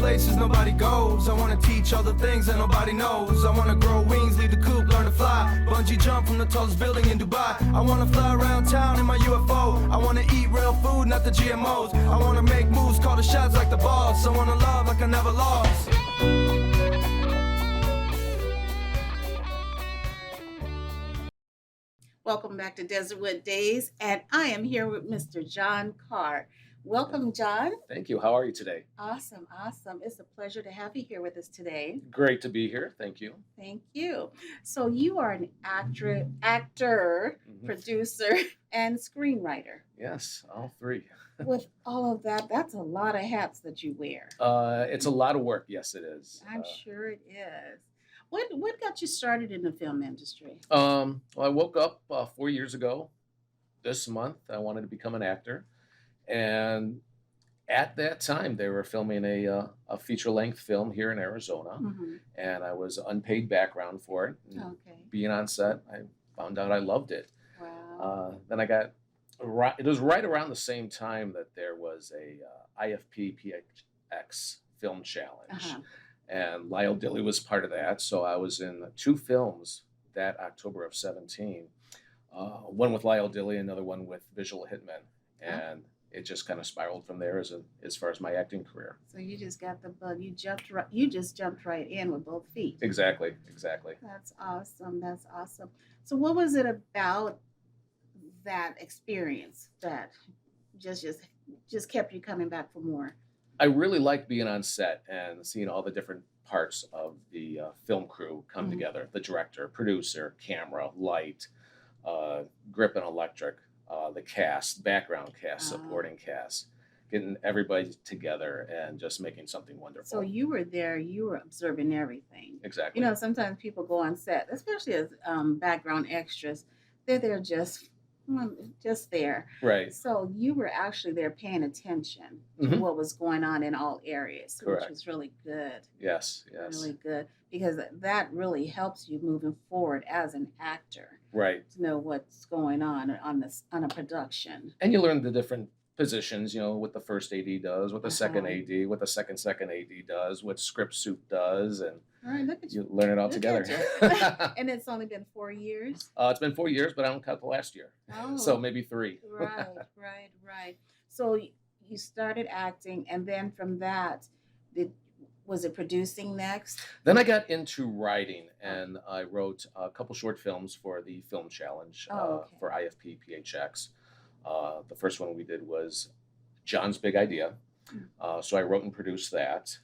places nobody goes. I wanna teach all the things that nobody knows. I wanna grow wings, leave the coop, learn to fly. Bungee jump from the tallest building in Dubai. I wanna fly around town in my UFO. I wanna eat real food, not the GMOs. I wanna make moves, call the shots like the boss. I wanna love like I never lost. Welcome back to Desertwood Days, and I am here with Mr. John Carr. Welcome, John. Thank you. How are you today? Awesome, awesome. It's a pleasure to have you here with us today. Great to be here. Thank you. Thank you. So you are an actor, Mhm. producer, and screenwriter. Yes, all three. With all of that, that's a lot of hats that you wear. It's a lot of work. Yes, it is. I'm sure it is. What got you started in the film industry? Well, I woke up 4 years ago this month. I wanted to become an actor. And at that time, they were filming a feature-length film here in Arizona. Hmm. And I was unpaid background for it. And Okay. being on set, I found out I loved it. Wow. Then I got, it was right around the same time that there was a IFP PHX film challenge. Uh-huh. And Lyle Dilly was part of that. So I was in two films that October of 17. One with Lyle Dilly, another one with Visual Hitmen. And it just kind of spiraled from there as far as my acting career. So you just got the bug. You just jumped right in with both feet. Exactly. That's awesome. That's awesome. So what was it about that experience that just kept you coming back for more? I really liked being on set and seeing all the different parts of the film crew come Mhm. together: the director, producer, camera, light, grip and electric, the cast, background cast, Ah. supporting cast, getting everybody together and just making something wonderful. So you were there. You were observing everything. Exactly. You know, sometimes people go on set, especially as background extras. They're there just there. Right. So you were actually there paying attention to Mhm. what was going on in all areas, which Correct. was really good. Yes. Really good because that really helps you moving forward as an actor Right. to know what's going on a production. And you learn the different positions, what the first AD does, what the second Uh-huh. AD, what the second AD does, what script soup does, and All right, look at you. you learn it all Look together. at you. And it's only been 4 years. It's been 4 years, but I don't count the last year. So Oh, maybe three. right. So you started acting, and then from that, did was it producing next? Then I got into writing, and I wrote a couple short films for the Film Challenge Oh, okay. for IFP PHX. The first one we did was John's Big Idea. So I wrote and produced that.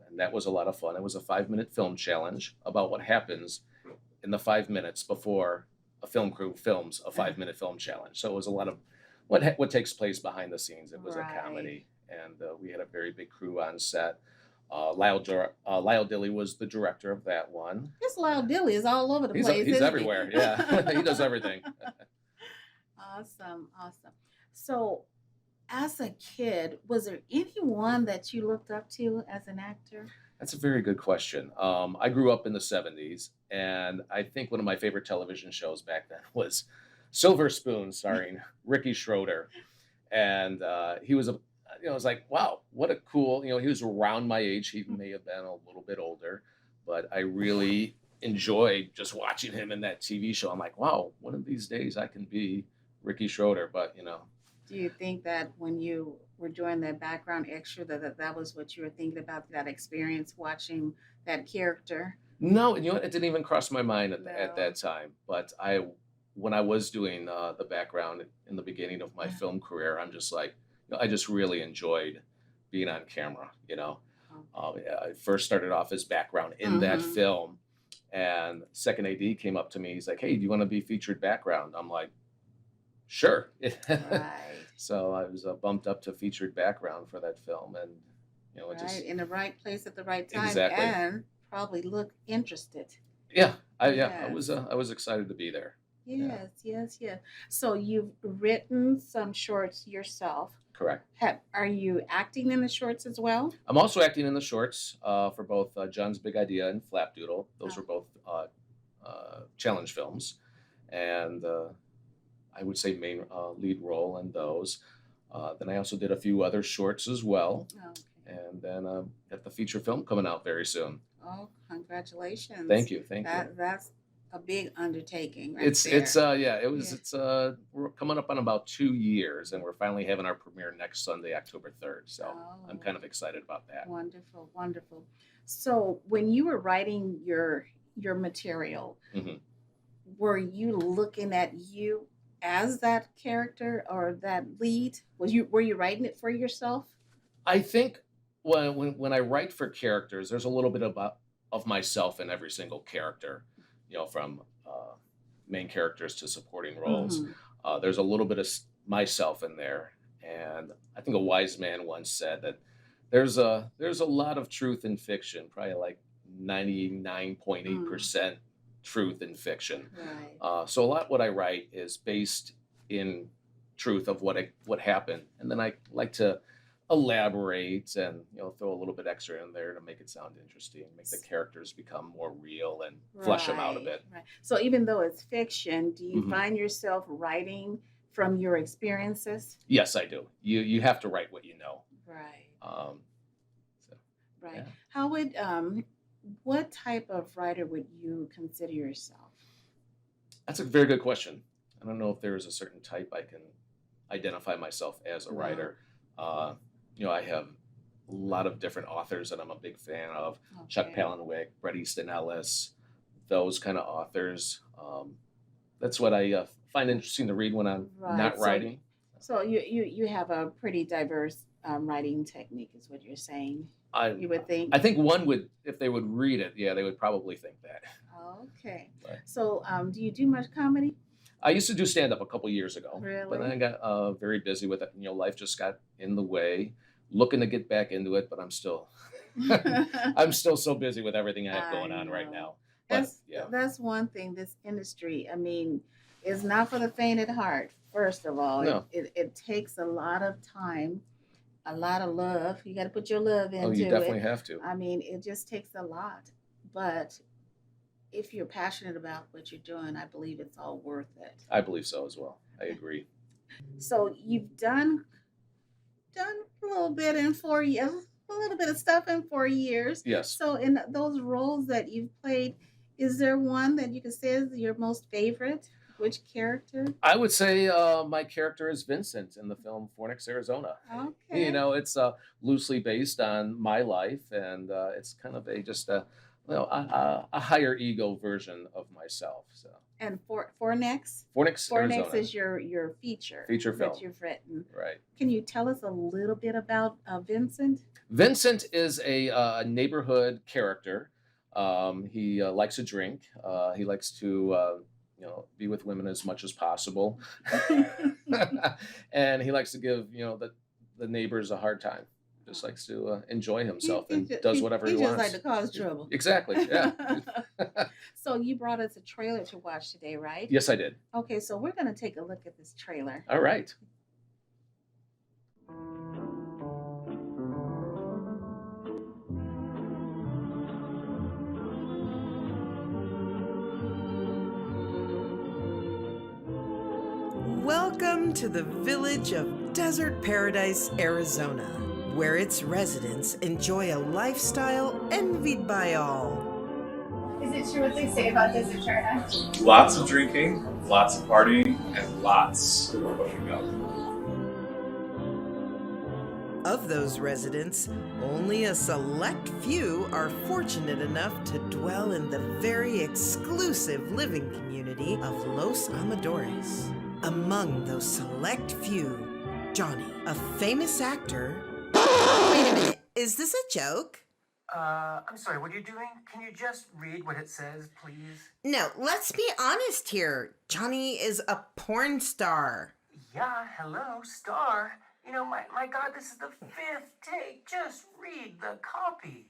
And that was a lot of fun. It was a 5-minute film challenge about what happens in the 5 minutes before a film crew films a 5-minute film challenge. So it was a lot of what takes place behind the scenes. It was a Right. comedy, and we had a very big crew on set. Lyle Dilly was the director of that one. This Loud Dilly is all over the He's place. he's isn't he? everywhere. Yeah, he does everything. Awesome. So, as a kid, was there anyone that you looked up to as an actor? That's a very good question. I grew up in the 70s, and I think one of my favorite television shows back then was Silver Spoon, starring Ricky Schroeder. And he was it was like, wow, what a cool, he was around my age. He may have been a little bit older, but I really enjoyed just watching him in that TV show. I'm like, wow, one of these days I can be Ricky Schroeder, but Do you think that when you were doing that background extra, that was what you were thinking about, that experience watching that character? no, and it didn't even cross my mind at No. that time. But when I was doing the background in the beginning of my film career, I'm just like, I just really enjoyed being on camera. Yeah, I first started off as background in that Mhm. film, and second AD came up to me. He's like, "Hey, do you want to be featured background?" I'm like, "Sure." Right. So I was bumped up to featured background for that film, and it Right. just In the right place at the right time, exactly. and probably look interested. Yeah, I Yes. was excited to be there. Yeah, Yes. So you've written some shorts yourself. correct. Are you acting in the shorts as well? I'm also acting in the shorts for both John's Big Idea and Flapdoodle. Those Oh, were both challenge films, and I would say main lead role in those. Then I also did a few other shorts as well, okay. and then got the feature film coming out very soon. Oh, congratulations. Thank you, thank you. That's a big undertaking right It's there. yeah, it was Yeah. it's we're coming up on about 2 years, and we're finally having our premiere next Sunday, October 3rd. So I'm Oh, kind of excited about that. wonderful, wonderful. So when you were writing your material, hmm were you looking at you as that character or that lead? Were you writing it for yourself? I think when I write for characters, there's a little bit of myself in every single character, from main characters to supporting roles. Hmm. There's a little bit of myself in there, and I think a wise man once said that there's a lot of truth in fiction, probably like 99.8% truth in fiction. Right. So a lot what I write is based in truth of what happened, and then I like to elaborate and throw a little bit extra in there to make it sound interesting, make the characters become more real and flesh them out a Right, bit. right. So even though it's fiction, do you hmm find yourself writing from your experiences? Yes, I do. You have to write what you know. Right, Um, so right. yeah, How would what type of writer would you consider yourself? that's a very good question. I don't know if there is a certain type I can identify myself as a Wow. writer. Uh, I have a lot of different authors that I'm a big fan of. Chuck Okay. Palahniuk, Bret Easton Ellis, those kind of authors. That's what I find interesting to read when I'm Right. not So writing. so you have a pretty diverse writing technique, is what you're saying. I You would think. I think one would, if they would read it, yeah, they would probably think that. Okay. But So do you do much comedy? I used to do stand up a couple years ago, but then Really? I got very busy with it. Life just got in the way. Looking to get back into it, but I'm still I'm still so busy with everything I have I going on right know. now. But That's yeah, that's one thing. This industry, I mean, is not for the faint at heart. First of all, it, no. it, it takes a lot of time, a lot of love. You got to put your love Oh, you into definitely it. have to. I mean, it just takes a lot. But if you're passionate about what you're doing, I believe it's all worth it. I believe so as well. I agree. So you've done a little bit in 4 years, a little bit of stuff in 4 years. Yes. So in those roles that you've played, is there one that you can say is your most favorite? Which character? I would say my character is Vincent in the film Pornix, Arizona. Okay. It's loosely based on my life, and it's kind of a higher ego version of myself. So And for next, Pornix, for next Arizona, is your feature feature film, that you've written. right? Can you tell us a little bit about Vincent? Vincent is a neighborhood character. He likes to drink. He likes to be with women as much as possible, and he likes to give the neighbors a hard time. Just likes to enjoy himself and does whatever he just wants. like to cause trouble. Exactly. Yeah. So you brought us a trailer to watch today, right? Yes, I did. Okay, so we're going to take a look at this trailer. All right. Welcome to the village of Desert Paradise, Arizona, where its residents enjoy a lifestyle envied by all. Is it true what they say about Desert Paradise? Lots of drinking, lots of partying, and lots of hooking up. Of those residents, only a select few are fortunate enough to dwell in the very exclusive living community of Los Amadores. Among those select few, Johnny, a famous actor. Wait a minute, is this a joke? I'm sorry, what are you doing? Can you just read what it says, please? No, let's be honest here. Johnny is a porn star. Yeah, hello, star. You know, my God, this is the 5th take. Just read the copy.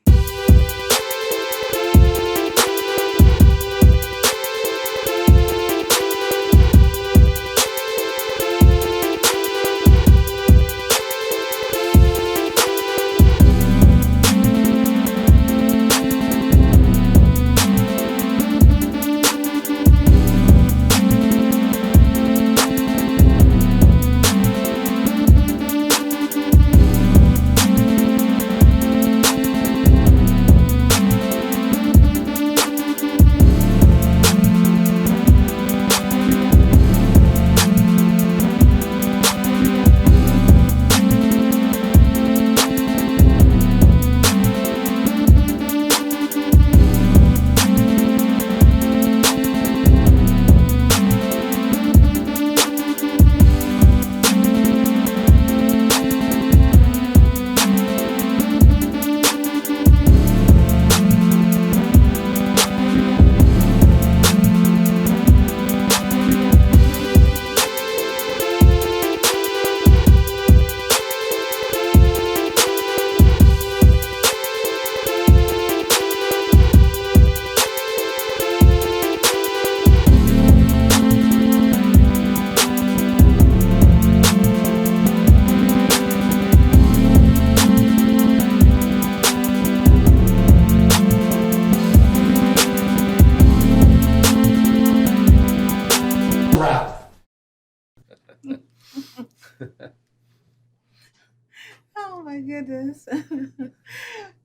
my goodness.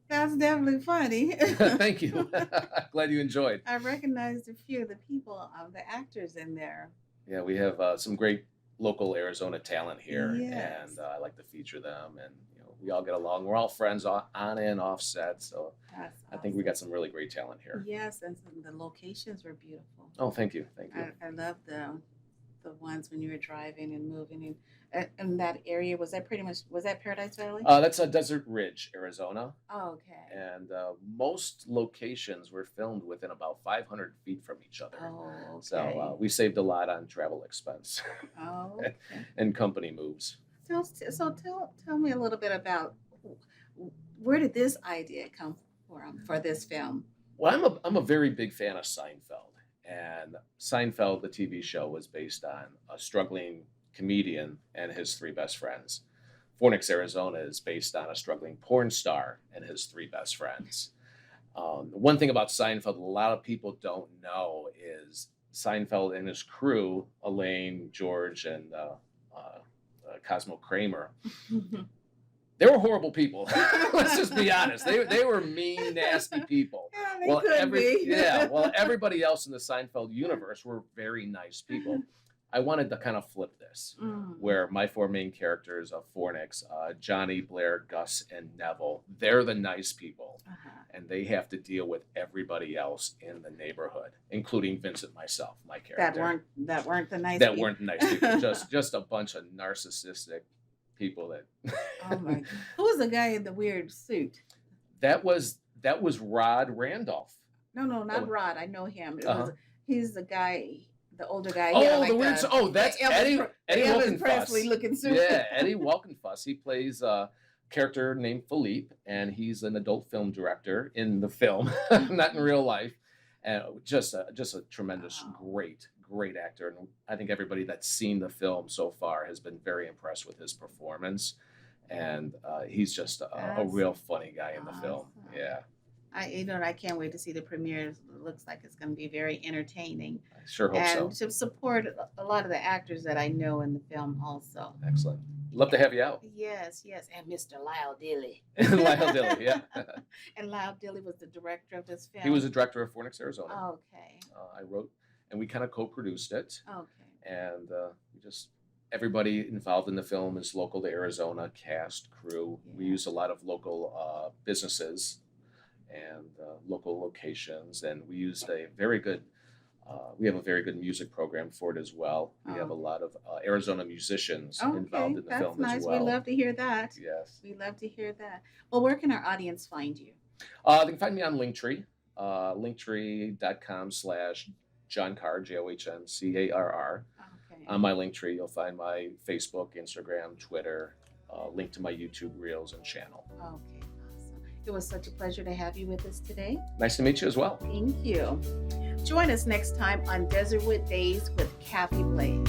That's definitely funny. Thank you. Glad you enjoyed. I recognized a few of the people, the actors in there. Yeah, we have some great local Arizona talent here, Yes. and I like to feature them. And we all get along. We're all friends on and off set, so That's I think we got awesome. some really great talent here. Yes, and the locations were beautiful. Oh, thank you, thank you. I love the ones when you were driving and moving in that area. Was that Paradise Valley? That's Desert Ridge, Arizona, Oh, okay. and most locations were filmed within about 500 feet from each other. Oh, okay. So we saved a lot on travel expense Oh, okay. and company moves. So tell me a little bit about where did this idea come from for this film? Well, I'm a very big fan of Seinfeld, and Seinfeld, the TV show, was based on a struggling comedian and his three best friends. Pornix, Arizona, is based on a struggling porn star and his three best friends. One thing about Seinfeld, a lot of people don't know, is Seinfeld and his crew, Elaine, George, and Cosmo Kramer, they were horrible people. Let's just be honest. They were mean, nasty people. Yeah, they could be. Well, everybody else in the Seinfeld universe were very nice people. I wanted to kind of flip this, where my four main characters of Fornix, Johnny, Blair, Gus, and Neville, they're the nice people, and they have to deal with everybody else in the neighborhood, including Vincent, myself, my character. That weren't the nice That people. weren't nice people, just a bunch of narcissistic people that. Oh my! Who was the guy in the weird suit? That was Rod Randolph. No, not Oh. Rod. I know him. Uh-huh. He's the guy, the older guy. Oh, He had the weird. That's Eddie Elvis Wilkenfuss. Presley looking suit. Yeah, Eddie Wilkenfuss. He plays a character named Philippe, and he's an adult film director in the film, not in real life. And just a tremendous, Wow. great actor. And I think everybody that's seen the film so far has been very impressed with his performance. And he's just a That's real funny guy in the film. awesome. Yeah, I can't wait to see the premiere. It looks like it's going to be very entertaining, I sure hope and so. to support a lot of the actors that I know in the film also. Excellent. Love to have you out. Yes, and Mr. Lyle Dilly. Lyle Dilly, yeah. And Lyle Dilly was the director of this film. He was a director of Pornix, Arizona. Okay. I wrote, and we kind of co-produced it. Okay. And everybody involved in the film is local to Arizona, cast, crew. We use a lot of local businesses and local locations, and we used a very good. We have a very good music program for it as well. We have a lot of Arizona musicians involved Okay, in the that's film nice. as well. We love to hear that. Yes. We love to hear that. Well, where can our audience find you? They can find me on Linktree, linktree.com/John Carr, JohnCarr. Okay. On my Linktree, you'll find my Facebook, Instagram, Twitter, link to my YouTube reels and channel. Okay, awesome. It was such a pleasure to have you with us today. Nice to meet you as well. Thank you. Join us next time on Desertwood Days with Kathy Blaze.